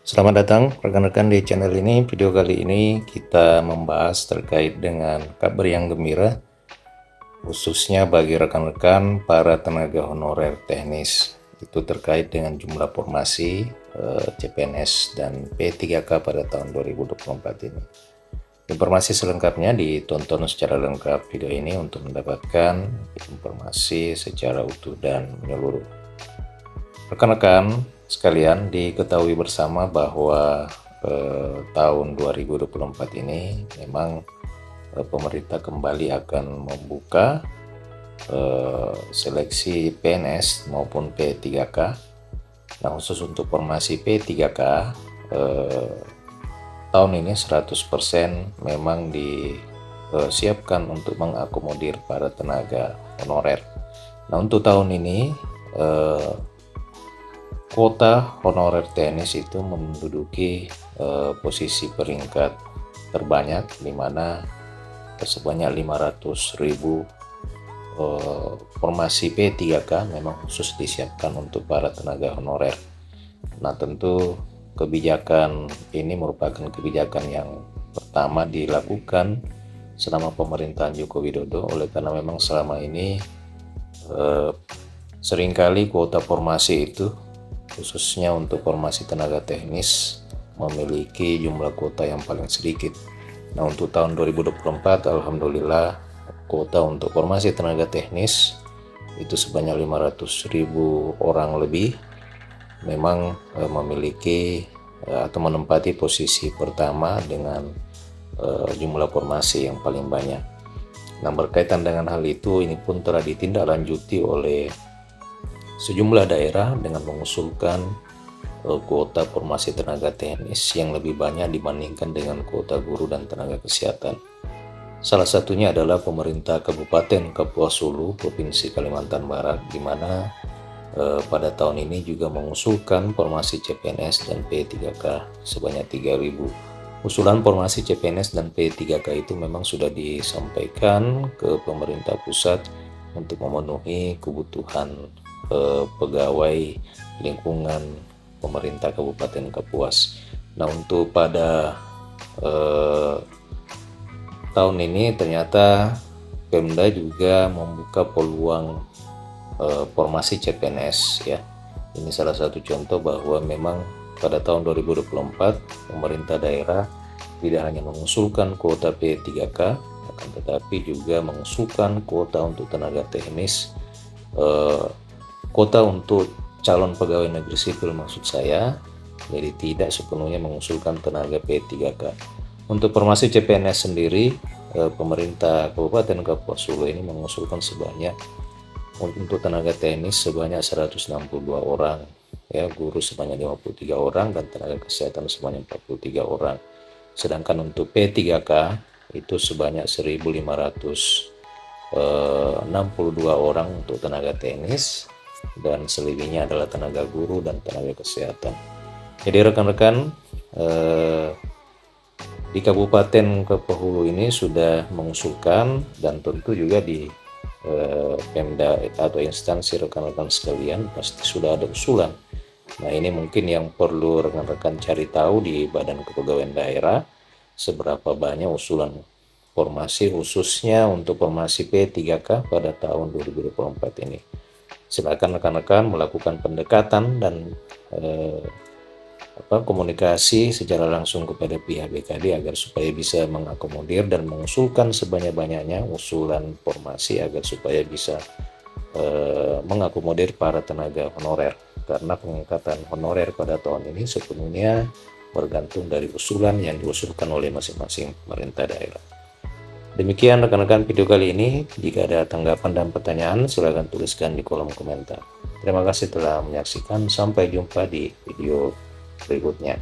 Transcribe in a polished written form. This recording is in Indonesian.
Selamat datang rekan-rekan di channel ini. Video kali ini kita membahas terkait dengan kabar yang gembira, khususnya bagi rekan-rekan para tenaga honorer teknis. Itu terkait dengan jumlah formasi CPNS dan P3K pada tahun 2024 ini. Informasi selengkapnya ditonton secara lengkap video ini untuk mendapatkan informasi secara utuh dan menyeluruh. Rekan-rekan sekalian, diketahui bersama bahwa tahun 2024 ini memang pemerintah kembali akan membuka seleksi PNS maupun P3K. Nah, khusus untuk formasi P3K tahun ini 100% memang disiapkan untuk mengakomodir para tenaga honorer. Nah, untuk tahun ini kuota honorer TNS itu menduduki posisi peringkat terbanyak, di mana sebanyak 500.000 formasi P3K memang khusus disiapkan untuk para tenaga honorer. Nah, tentu kebijakan ini merupakan kebijakan yang pertama dilakukan selama pemerintahan Joko Widodo, oleh karena memang selama ini seringkali kuota formasi itu, khususnya untuk formasi tenaga teknis, memiliki jumlah kuota yang paling sedikit. Nah, untuk tahun 2024 alhamdulillah kuota untuk formasi tenaga teknis itu sebanyak 500.000 orang lebih memang memiliki atau menempati posisi pertama dengan jumlah formasi yang paling banyak. Nah, berkaitan dengan hal itu, ini pun telah ditindaklanjuti oleh sejumlah daerah dengan mengusulkan kuota formasi tenaga teknis yang lebih banyak dibandingkan dengan kuota guru dan tenaga kesehatan. Salah satunya adalah pemerintah Kabupaten Kapuas Hulu, Provinsi Kalimantan Barat, di mana pada tahun ini juga mengusulkan formasi CPNS dan P3K sebanyak 3.000. Usulan formasi CPNS dan P3K itu memang sudah disampaikan ke pemerintah pusat untuk memenuhi kebutuhan pegawai lingkungan pemerintah Kabupaten Kapuas. Nah, untuk pada tahun ini ternyata Pemda juga membuka peluang formasi CPNS ya. Ini salah satu contoh bahwa memang pada tahun 2024 pemerintah daerah tidak hanya mengusulkan kuota P3K, akan tetapi juga mengusulkan kuota untuk tenaga teknis, kuota untuk calon pegawai negeri sipil maksud saya, jadi tidak sepenuhnya mengusulkan tenaga P3K. Untuk formasi CPNS sendiri, pemerintah Kabupaten Kapuas Hulu ini mengusulkan sebanyak untuk tenaga teknis sebanyak 162 orang, ya, guru sebanyak 53 orang, dan tenaga kesehatan sebanyak 43 orang. Sedangkan untuk P3K itu sebanyak 1.562 orang untuk tenaga teknis, dan selebihnya adalah tenaga guru dan tenaga kesehatan. Jadi rekan-rekan, di Kabupaten Kapuas Hulu ini sudah mengusulkan, dan tentu juga di Pemda atau instansi rekan-rekan sekalian pasti sudah ada usulan. Nah, ini mungkin yang perlu rekan-rekan cari tahu di Badan Kepegawaian Daerah, seberapa banyak usulan formasi khususnya untuk formasi P3K pada tahun 2024 ini. Silakan rekan-rekan melakukan pendekatan dan komunikasi secara langsung kepada pihak BKD agar supaya bisa mengakomodir dan mengusulkan sebanyak-banyaknya usulan formasi agar supaya bisa mengakomodir para tenaga honorer, karena pengangkatan honorer pada tahun ini sepenuhnya bergantung dari usulan yang diusulkan oleh masing-masing pemerintah daerah. Demikian rekan-rekan video kali ini. Jika ada tanggapan dan pertanyaan, silakan tuliskan di kolom komentar. Terima kasih telah menyaksikan. Sampai jumpa di video berikutnya.